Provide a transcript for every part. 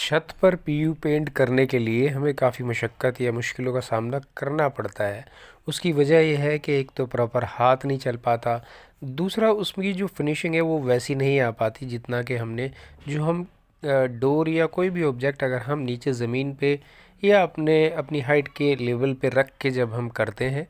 छत पर PU paint करने के लिए हमें काफ़ी मशक्क़त या मुश्किलों का सामना करना पड़ता है। उसकी वजह ये है कि एक तो प्रॉपर हाथ नहीं चल पाता, दूसरा उसकी जो फिनिशिंग है वो वैसी नहीं आ पाती जितना कि हमने जो हम डोर या कोई भी ऑब्जेक्ट अगर हम नीचे ज़मीन पे या अपनी हाइट के लेवल पे रख के जब हम करते हैं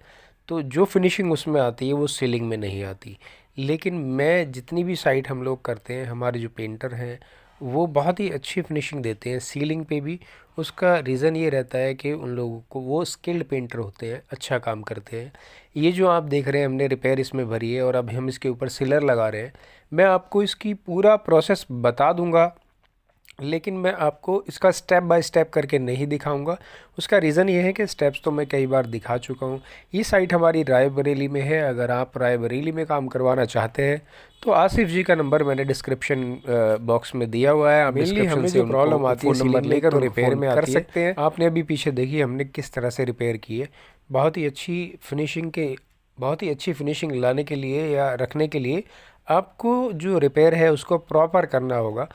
तो जो फिनिशिंग उसमें आती है वो सीलिंग में नहीं आती। लेकिन मैं जितनी भी साइट हम लोग करते हैं, हमारे जो पेंटर हैं वो बहुत ही अच्छी फिनिशिंग देते हैं सीलिंग पे भी। उसका रीज़न ये रहता है कि उन लोगों को वो स्किल्ड पेंटर होते हैं, अच्छा काम करते हैं। ये जो आप देख रहे हैं हमने रिपेयर इसमें भरी है और अब हम इसके ऊपर सिलर लगा रहे हैं। मैं आपको इसकी पूरा प्रोसेस बता दूंगा, लेकिन मैं आपको इसका स्टेप बाय स्टेप करके नहीं दिखाऊंगा। उसका रीज़न ये है कि स्टेप्स तो मैं कई बार दिखा चुका हूँ। ये साइट हमारी रायबरेली में है। अगर आप रायबरेली में काम करवाना चाहते हैं तो आसिफ जी का नंबर मैंने डिस्क्रिप्शन बॉक्स में दिया हुआ है। आप मेनली हमें जो प्रॉब्लम आती है सीलिंग में लेकर रिपेयर में कर सकते हैं। आपने अभी पीछे देखिए हमने किस तरह से रिपेयर की है। बहुत ही अच्छी फिनिशिंग के बहुत ही अच्छी फिनिशिंग लाने के लिए या रखने के लिए आपको जो रिपेयर है उसको प्रॉपर करना होगा।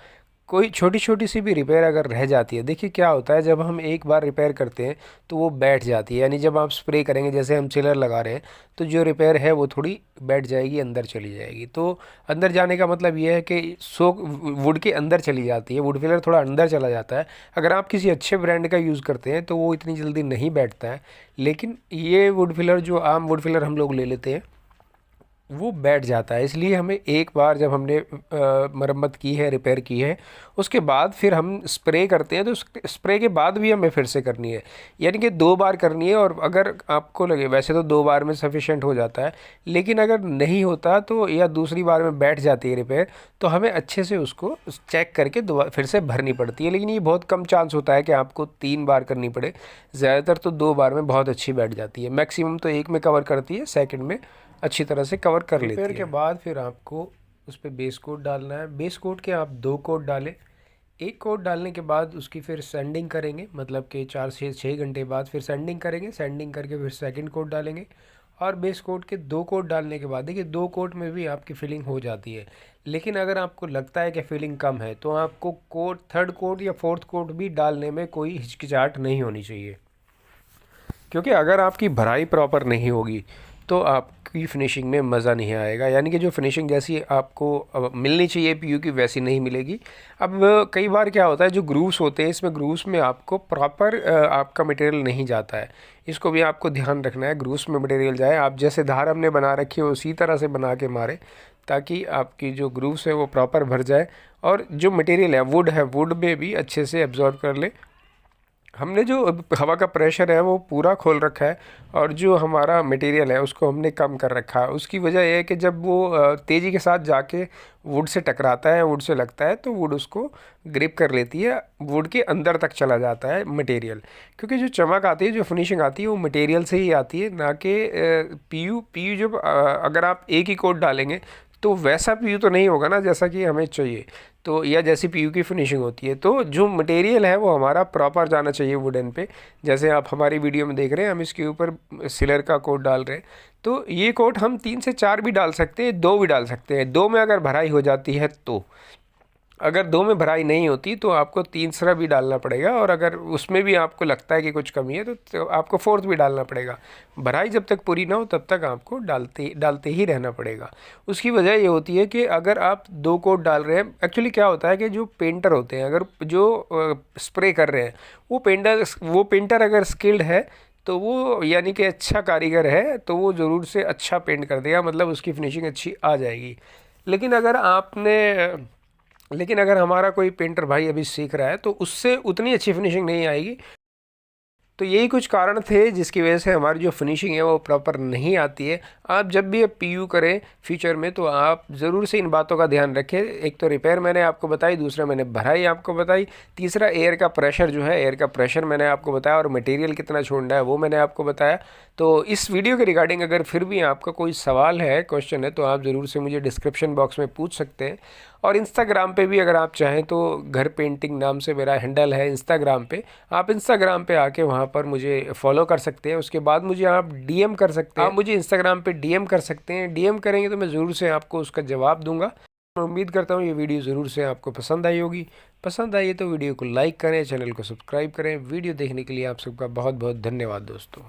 कोई छोटी छोटी सी भी रिपेयर अगर रह जाती है, देखिए क्या होता है जब हम एक बार रिपेयर करते हैं तो वो बैठ जाती है। यानी जब आप स्प्रे करेंगे, जैसे हम चिलर लगा रहे हैं, तो जो रिपेयर है वो थोड़ी बैठ जाएगी, अंदर चली जाएगी। तो अंदर जाने का मतलब ये है कि सोक वुड के अंदर चली जाती है, वुड फिलर थोड़ा अंदर चला जाता है। अगर आप किसी अच्छे ब्रांड का यूज़ करते हैं तो वो इतनी जल्दी नहीं बैठता है। लेकिन ये वुड फिलर जो आम वुड फिलर हम लोग ले लेते हैं वो बैठ जाता है। इसलिए हमें एक बार जब हमने मरम्मत की है, रिपेयर की है, उसके बाद फिर हम स्प्रे करते हैं तो स्प्रे के बाद भी हमें फिर से करनी है। यानी कि 2 बार करनी है। और अगर आपको लगे, वैसे तो 2 बार में सफिशेंट हो जाता है, लेकिन अगर नहीं होता तो या दूसरी बार में बैठ जाती है रिपेयर, तो हमें अच्छे से उसको चेक करके दोबारा फिर से भरनी पड़ती है। लेकिन ये बहुत कम चांस होता है कि आपको 3 बार करनी पड़े। ज़्यादातर तो 2 बार में बहुत अच्छी बैठ जाती है। मैक्सिमम तो 1 में कवर करती है, सेकेंड में अच्छी तरह से कवर कर लेती है। रिपेयर के बाद फिर आपको उस पर बेस कोट डालना है। बेस कोट के आप 2 कोट डालें। एक कोट डालने के बाद उसकी फिर सैंडिंग करेंगे, मतलब कि 4 से 6 घंटे बाद फिर सैंडिंग करेंगे। सैंडिंग करके फिर सेकंड कोट डालेंगे। और बेस कोट के 2 कोट डालने के बाद देखिए 2 कोट में भी आपकी फिलिंग हो जाती है। लेकिन अगर आपको लगता है कि फिलिंग कम है तो आपको कोट, थर्ड कोट या फोर्थ कोट भी डालने में कोई हिचकिचाहट नहीं होनी चाहिए। क्योंकि अगर आपकी भराई प्रॉपर नहीं होगी तो आपकी फिनिशिंग में मज़ा नहीं आएगा। यानी कि जो फिनिशिंग जैसी आपको मिलनी चाहिए पीयू की, वैसी नहीं मिलेगी। अब कई बार क्या होता है, जो ग्रूव्स होते हैं इसमें ग्रूव्स में आपको प्रॉपर आपका मटेरियल नहीं जाता है। इसको भी आपको ध्यान रखना है, ग्रूव्स में मटेरियल जाए। आप जैसे धार हमने बना रखी है उसी तरह से बना के मारे, ताकि आपकी जो ग्रूव्स है वो प्रॉपर भर जाए और जो मटेरियल है वुड में भी अच्छे से एब्जॉर्ब कर ले। हमने जो हवा का प्रेशर है वो पूरा खोल रखा है और जो हमारा मटेरियल है उसको हमने कम कर रखा है। उसकी वजह यह है कि जब वो तेज़ी के साथ जाके वुड से टकराता है, वुड से लगता है, तो वुड उसको ग्रिप कर लेती है, वुड के अंदर तक चला जाता है मटेरियल। क्योंकि जो चमक आती है, जो फिनिशिंग आती है, वो मटेरियल से ही आती है, ना कि पीयू पीयू जब अगर आप एक ही कोट डालेंगे तो वैसा पीयू तो नहीं होगा ना जैसा कि हमें चाहिए, तो या जैसी पीयू की फिनिशिंग होती है। तो जो मटेरियल है वो हमारा प्रॉपर जाना चाहिए वुडन पे। जैसे आप हमारी वीडियो में देख रहे हैं, हम इसके ऊपर सिलर का कोट डाल रहे हैं। तो ये कोट हम 3 से 4 भी डाल सकते हैं, 2 भी डाल सकते हैं। 2 में अगर भराई हो जाती है तो, अगर 2 में भराई नहीं होती तो आपको तीसरा भी डालना पड़ेगा। और अगर उसमें भी आपको लगता है कि कुछ कमी है तो आपको फोर्थ भी डालना पड़ेगा। भराई जब तक पूरी ना हो तब तक आपको डालते डालते ही रहना पड़ेगा। उसकी वजह ये होती है कि अगर आप 2 कोट डाल रहे हैं, एक्चुअली क्या होता है कि जो पेंटर होते हैं, अगर जो स्प्रे कर रहे हैं, वो पेंटर अगर स्किल्ड है तो वो, यानी कि अच्छा कारीगर है, तो वो ज़रूर से अच्छा पेंट कर देगा, मतलब उसकी फिनिशिंग अच्छी आ जाएगी। लेकिन अगर आपने लेकिन अगर हमारा कोई पेंटर भाई अभी सीख रहा है तो उससे उतनी अच्छी फिनिशिंग नहीं आएगी। तो यही कुछ कारण थे जिसकी वजह से हमारी जो फिनिशिंग है वो प्रॉपर नहीं आती है। आप जब भी पीयू करें फ्यूचर में तो आप ज़रूर से इन बातों का ध्यान रखें। एक तो रिपेयर मैंने आपको बताई, दूसरा मैंने भराई आपको बताई, तीसरा एयर का प्रेशर जो है, एयर का प्रेशर मैंने आपको बताया, और मटेरियल कितना छोड़ना है वो मैंने आपको बताया। तो इस वीडियो के रिगार्डिंग अगर फिर भी आपका कोई सवाल है, क्वेश्चन है, तो आप ज़रूर से मुझे डिस्क्रिप्शन बॉक्स में पूछ सकते हैं। और इंस्टाग्राम पे भी अगर आप चाहें तो घर पेंटिंग नाम से मेरा हैंडल है इंस्टाग्राम पे, आप इंस्टाग्राम पे आके वहाँ पर मुझे फॉलो कर सकते हैं। उसके बाद मुझे आप डीएम कर सकते हैं, आप मुझे इंस्टाग्राम पे डीएम कर सकते हैं। डीएम करेंगे तो मैं ज़रूर से आपको उसका जवाब दूंगा। मैं उम्मीद करता हूँ ये वीडियो ज़रूर से आपको पसंद आई होगी। पसंद आई है तो वीडियो को लाइक करें, चैनल को सब्सक्राइब करें। वीडियो देखने के लिए आप सबका बहुत बहुत धन्यवाद दोस्तों।